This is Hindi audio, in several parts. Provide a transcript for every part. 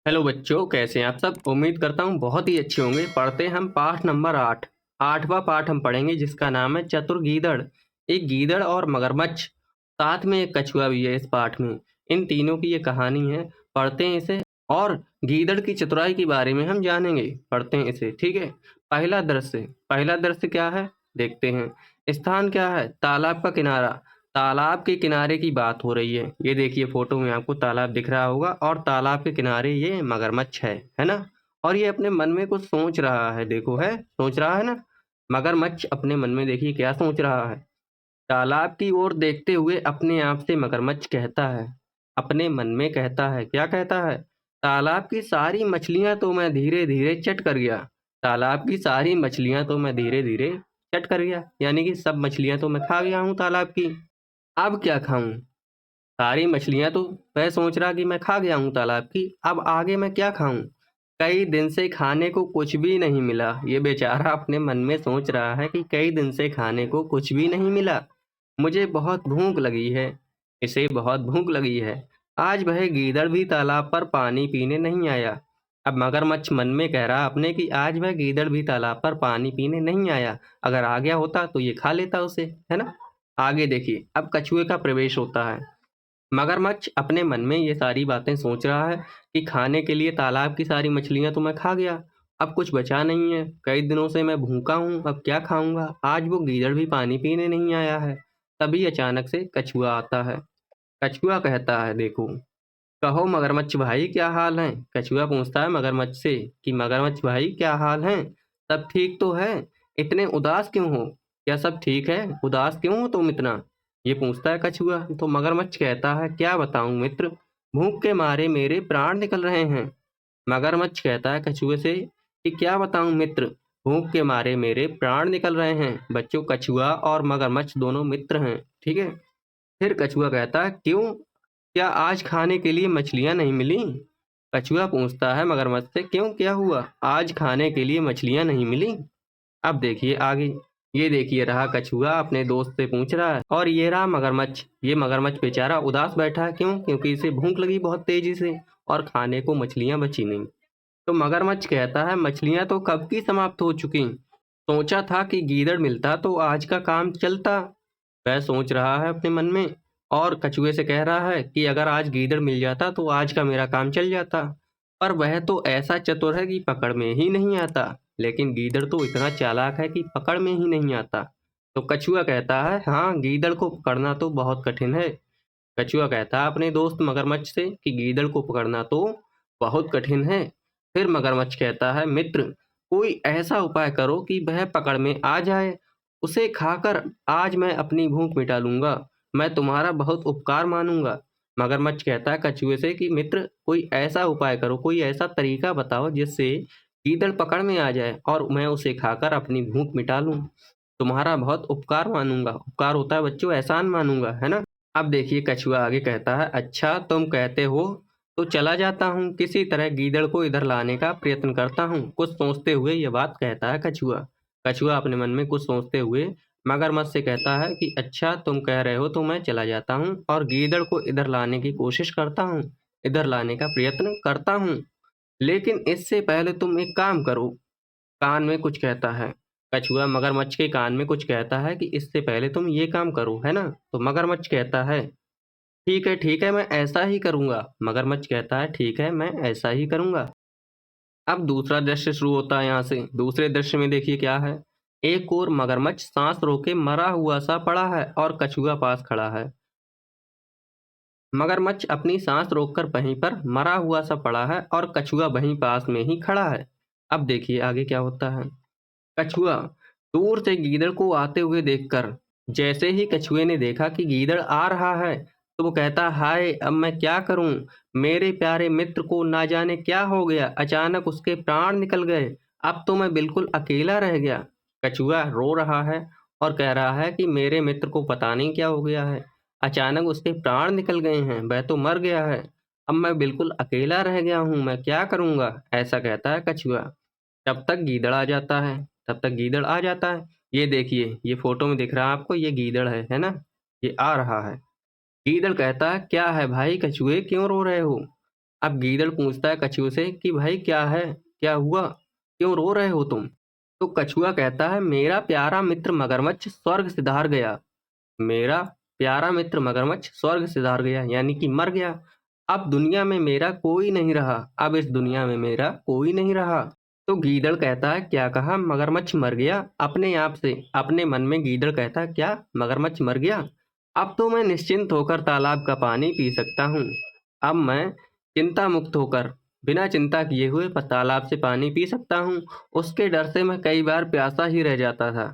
हेलो बच्चों, कैसे हैं आप सब। उम्मीद करता हूँ बहुत ही अच्छे होंगे। पढ़ते हैं हम पाठ नंबर 8। 8वां पाठ हम पढ़ेंगे जिसका नाम है चतुर गीदड़। एक गीदड़ और मगरमच्छ, साथ में एक कछुआ भी है इस पाठ में। इन तीनों की ये कहानी है। पढ़ते हैं इसे और गीदड़ की चतुराई के बारे में हम जानेंगे। पढ़ते हैं इसे, ठीक है। पहला दृश्य क्या है देखते हैं। स्थान क्या है? तालाब का किनारा। तालाब के किनारे की बात हो रही है। ये देखिए फोटो में आपको तालाब दिख रहा होगा और तालाब के किनारे ये मगरमच्छ है ना। और ये अपने मन में कुछ सोच रहा है। देखो, है सोच रहा है ना। मगरमच्छ अपने मन में देखिए क्या सोच रहा है। तालाब की ओर देखते हुए अपने आप से मगरमच्छ कहता है, अपने मन में कहता है, क्या कहता है? तालाब की सारी मछलियां तो मैं धीरे धीरे चट कर गया। तालाब की सारी मछलियां तो मैं धीरे धीरे चट कर गया, यानी कि सब मछलियां तो मैं खा गया हूँ तालाब की। अब क्या खाऊं? सारी मछलियां तो मैं सोच रहा कि मैं खा गया हूँ तालाब की। अब आगे मैं क्या खाऊं? कई दिन से खाने को कुछ भी नहीं मिला। ये बेचारा अपने मन में सोच रहा है कि कई दिन से खाने को कुछ भी नहीं मिला। मुझे बहुत भूख लगी है। इसे बहुत भूख लगी है। आज वह गीदड़ भी तालाब पर पानी पीने नहीं आया। अब मगरमच्छ मन में कह रहा अपने कि आज वह गीदड़ भी तालाब पर पानी पीने नहीं आया। अगर आ गया होता तो ये खा लेता उसे, है ना। आगे देखिए, अब कछुए का प्रवेश होता है। मगरमच्छ अपने मन में ये सारी बातें सोच रहा है कि खाने के लिए तालाब की सारी मछलियां तो मैं खा गया। अब कुछ बचा नहीं है। कई दिनों से मैं भूखा हूँ, अब क्या खाऊंगा। आज वो गीदड़ भी पानी पीने नहीं आया है। तभी अचानक से कछुआ आता है। कछुआ कहता है, देखो, कहो मगरमच्छ भाई क्या हाल है। कछुआ पूछता है मगरमच्छ से कि मगरमच्छ भाई क्या हाल है, सब ठीक तो है? इतने उदास क्यों हो? क्या सब ठीक है? उदास क्यों हो तुम इतना? ये पूछता है कछुआ। तो मगरमच्छ कहता है, क्या बताऊं मित्र, भूख के मारे मेरे प्राण निकल रहे हैं। मगरमच्छ कहता है कछुए से कि क्या बताऊं मित्र, भूख के मारे मेरे प्राण निकल रहे हैं। बच्चों, कछुआ और मगरमच्छ दोनों मित्र हैं, ठीक है। फिर कछुआ कहता है, क्यों, क्या आज खाने के लिए मछलियां नहीं मिली? कछुआ पूछता है मगरमच्छ से, क्यों, क्या हुआ, आज खाने के लिए मछलियां नहीं मिली? अब देखिए आगे। ये देखिए रहा कछुआ अपने दोस्त से पूछ रहा है और ये रहा मगरमच्छ। ये मगरमच्छ बेचारा उदास बैठा है। क्यों? क्योंकि इसे भूख लगी बहुत तेजी से और खाने को मछलियां बची नहीं। तो मगरमच्छ कहता है, मछलियां तो कब की समाप्त हो चुकी। सोचा था कि गीदड़ मिलता तो आज का काम चलता। वह सोच रहा है अपने मन में और कछुए से कह रहा है कि अगर आज गीदड़ मिल जाता तो आज का मेरा काम चल जाता। पर वह तो ऐसा चतुर है कि पकड़ में ही नहीं आता। लेकिन गीदड़ तो इतना चालाक है कि पकड़ में ही नहीं आता। तो कछुआ कहता है, हाँ, गीदड़ को पकड़ना तो बहुत कठिन है। कछुआ कहता है अपने दोस्त मगरमच्छ से कि गीदड़ को पकड़ना तो बहुत कठिन है। फिर मगरमच्छ कहता है, मित्र, कोई ऐसा उपाय करो कि वह पकड़ में आ जाए। उसे खाकर आज मैं अपनी भूख मिटा लूंगा। मैं तुम्हारा बहुत उपकार मानूंगा। मगरमच्छ कहता है कछुए से कि मित्र, कोई ऐसा उपाय करो, कोई ऐसा तरीका बताओ जिससे गीदड़ पकड़ में आ जाए और मैं उसे खाकर अपनी भूख मिटा लूं। तुम्हारा बहुत उपकार मानूंगा। उपकार होता है बच्चों एहसान मानूंगा, है ना। अब देखिए कछुआ आगे कहता है, अच्छा तुम कहते हो तो चला जाता हूँ। किसी तरह गीदड़ को इधर लाने का प्रयत्न करता हूँ। कुछ सोचते हुए ये बात कहता है कछुआ। कछुआ अपने मन में कुछ सोचते हुए मगरमच्छ से कहता है कि अच्छा तुम कह रहे हो तो मैं चला जाता हूँ और गीदड़ को इधर लाने की कोशिश करता हूँ, इधर लाने का प्रयत्न करता हूँ। लेकिन इससे पहले तुम एक काम करो। कान में कुछ कहता है। कछुआ मगरमच्छ के कान में कुछ कहता है कि इससे पहले तुम ये काम करो, है ना। तो मगरमच्छ कहता है, ठीक है, मैं ऐसा ही करूंगा। मगरमच्छ कहता है, ठीक है, मैं ऐसा ही करूंगा। अब दूसरा दृश्य शुरू होता है यहाँ से। दूसरे दृश्य में देखिए क्या है। एक और मगरमच्छ सांस रोके मरा हुआ सा पड़ा है और कछुआ पास खड़ा है। मगरमच्छ अपनी सांस रोककर वहीं पर मरा हुआ सा पड़ा है और कछुआ वहीं पास में ही खड़ा है। अब देखिए आगे क्या होता है। कछुआ दूर से गीदड़ को आते हुए देखकर, जैसे ही कछुए ने देखा कि गीदड़ आ रहा है तो वो कहता, हाय, अब मैं क्या करूं। मेरे प्यारे मित्र को ना जाने क्या हो गया, अचानक उसके प्राण निकल गए। अब तो मैं बिल्कुल अकेला रह गया। कछुआ रो रहा है और कह रहा है कि मेरे मित्र को पता नहीं क्या हो गया है, अचानक उसके प्राण निकल गए हैं, वह तो मर गया है। अब मैं बिल्कुल अकेला रह गया हूँ, मैं क्या करूंगा, ऐसा कहता है कछुआ। तब तक गीदड़ आ जाता है। तब तक गीदड़ आ जाता है। ये देखिए, ये फोटो में दिख रहा है आपको, ये गीदड़ है ना। ये आ रहा है। गीदड़ कहता है, क्या है भाई कछुए, क्यों रो रहे हो? अब गीदड़ पूछता है कछुए से कि भाई क्या है, क्या हुआ, क्यों रो रहे हो तुम? तो कछुआ कहता है मेरा प्यारा मित्र मगरमच्छ स्वर्ग सिधार गया। मेरा प्यारा मित्र मगरमच्छ स्वर्ग सिधार गया यानी कि मर गया। अब दुनिया में मेरा कोई नहीं रहा, अब इस दुनिया में मेरा कोई नहीं रहा। तो गीदड़ कहता है क्या कहा, मगरमच्छ मर गया? अपने आप से अपने मन में गीदड़ कहता है क्या मगरमच्छ मर गया? अब तो मैं निश्चिंत होकर तालाब का पानी पी सकता हूँ। अब मैं चिंता मुक्त होकर बिना चिंता किए हुए तालाब से पानी पी सकता हूँ। उसके डर से मैं कई बार प्यासा ही रह जाता था।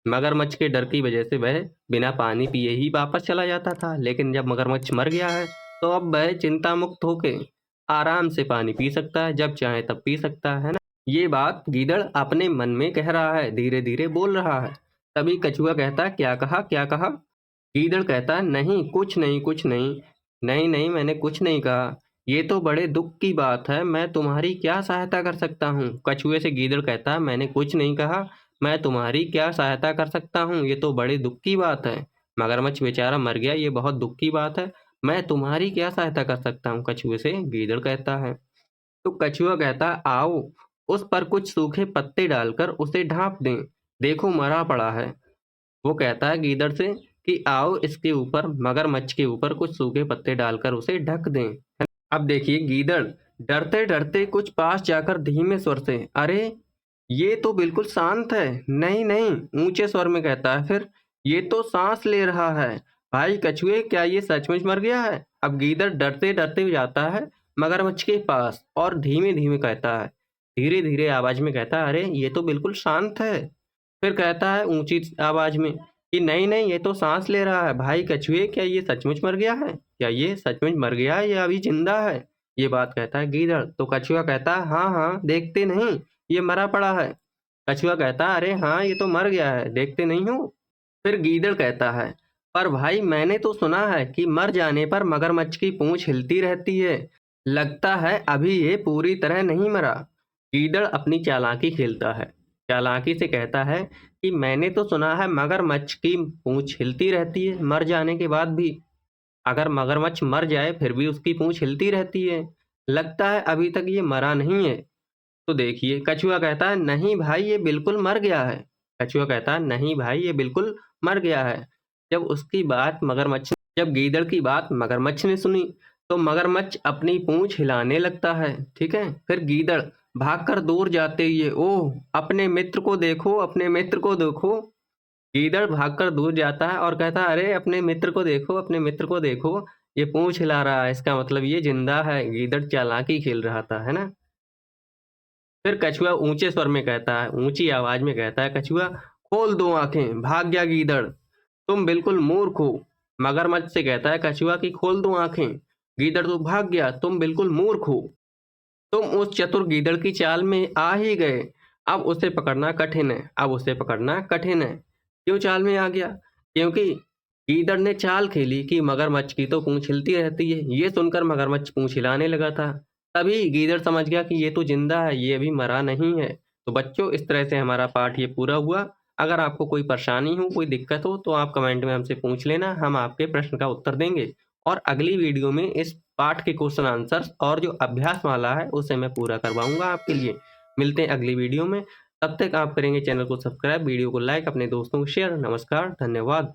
मगरमच्छ के डर की वजह से वह बिना पानी पिए ही वापस चला जाता था, लेकिन जब मगरमच्छ मर गया है तो अब वह चिंता मुक्त होके आराम से पानी पी सकता है, जब चाहे तब पी सकता है ना। ये बात गीदड़ अपने मन में कह रहा है, धीरे धीरे बोल रहा है। तभी कछुआ कहता है क्या कहा, क्या कहा? गीदड़ कहता है नहीं कुछ नहीं, कुछ नहीं, नहीं नहीं मैंने कुछ नहीं कहा। ये तो बड़े दुख की बात है, मैं तुम्हारी क्या सहायता कर सकता हूँ? कछुए से गीदड़ कहता है मैंने कुछ नहीं कहा, मैं तुम्हारी क्या सहायता कर सकता हूँ? ये तो बड़े दुख की बात है, मगरमच्छ बेचारा मर गया, ये बहुत दुख की बात है, मैं तुम्हारी क्या सहायता कर सकता हूँ? कछुए से गीदड़ कहता है। तो कछुआ कहता है आओ उस पर कुछ सूखे पत्ते डालकर उसे ढांप दें, देखो मरा पड़ा है। वो कहता है गीदड़ से कि आओ इसके ऊपर, मगरमच्छ के ऊपर कुछ सूखे पत्ते डालकर उसे ढक दें। अब देखिए गीदड़ डरते डरते कुछ पास जाकर धीमे स्वर से अरे ये तो बिल्कुल शांत है, नहीं नहीं ऊंचे स्वर में कहता है फिर ये तो सांस ले रहा है। भाई कछुए क्या ये सचमुच मर गया है? अब गीदड़ डरते डरते जाता है मगरमच्छ के पास और धीमे धीमे कहता है, धीरे धीरे आवाज में कहता है अरे ये तो बिल्कुल शांत है। फिर कहता है ऊंची आवाज में कि नहीं नहीं ये तो सांस ले रहा है। भाई कछुए क्या ये सचमुच मर गया है? क्या ये सचमुच मर गया है या अभी जिंदा है? ये बात कहता है गीदड़। तो कछुआ कहता है हाँ हाँ देखते नहीं ये मरा पड़ा है। कछुआ कहता है अरे हाँ ये तो मर गया है, देखते नहीं हो? फिर गीदड़ कहता है पर भाई मैंने तो सुना है कि मर जाने पर मगरमच्छ की पूंछ हिलती रहती है, लगता है अभी ये पूरी तरह नहीं मरा। गीदड़ अपनी चालाकी खेलता है, चालाकी से कहता है कि मैंने तो सुना है मगरमच्छ की पूंछ हिलती रहती है मर जाने के बाद भी। अगर मगरमच्छ मर जाए फिर भी उसकी पूंछ हिलती रहती है, लगता है अभी तक ये मरा नहीं है। तो देखिए कछुआ कहता है नहीं भाई ये बिल्कुल मर गया है। कछुआ कहता है नहीं भाई ये बिल्कुल मर गया है। जब उसकी बात मगरमच्छ जब गीदड़ की बात मगरमच्छ ने सुनी तो मगरमच्छ अपनी पूंछ हिलाने लगता है, ठीक है। फिर गीदड़ भागकर दूर जाते ही ओह अपने मित्र को देखो, अपने मित्र को देखो। गीदड़ भागकर दूर जाता है और कहता है अरे अपने मित्र को देखो, अपने मित्र को देखो, ये पूंछ हिला रहा है, इसका मतलब ये जिंदा है। गीदड़ चालाकी खेल रहा था, है ना। फिर कछुआ ऊंचे स्वर में कहता है, ऊंची आवाज में कहता है कछुआ खोल दो आंखें, भाग गया गीदड़, तुम बिल्कुल मूर्ख हो। मगरमच्छ से कहता है कछुआ कि खोल दो आंखें, गीदड़ तो भाग गया, तुम बिल्कुल मूर्ख हो। तुम उस चतुर गीदड़ की चाल में आ ही गए, अब उसे पकड़ना कठिन है, अब उसे पकड़ना कठिन है। क्यों चाल में आ गया? क्योंकि गीदड़ ने चाल खेली कि मगरमच्छ की तो पूंछ हिलती रहती है। ये सुनकर मगरमच्छ पूंछ हिलाने लगा था। तभी गीदड़ समझ गया कि ये तो जिंदा है, ये अभी मरा नहीं है। तो बच्चों इस तरह से हमारा पाठ ये पूरा हुआ। अगर आपको कोई परेशानी हो, कोई दिक्कत हो तो आप कमेंट में हमसे पूछ लेना, हम आपके प्रश्न का उत्तर देंगे। और अगली वीडियो में इस पाठ के क्वेश्चन आंसर्स और जो अभ्यास माला है उसे मैं पूरा करवाऊंगा आपके लिए। मिलते हैं अगली वीडियो में, तब तक आप करेंगे चैनल को सब्सक्राइब, वीडियो को लाइक, अपने दोस्तों को शेयर। नमस्कार, धन्यवाद।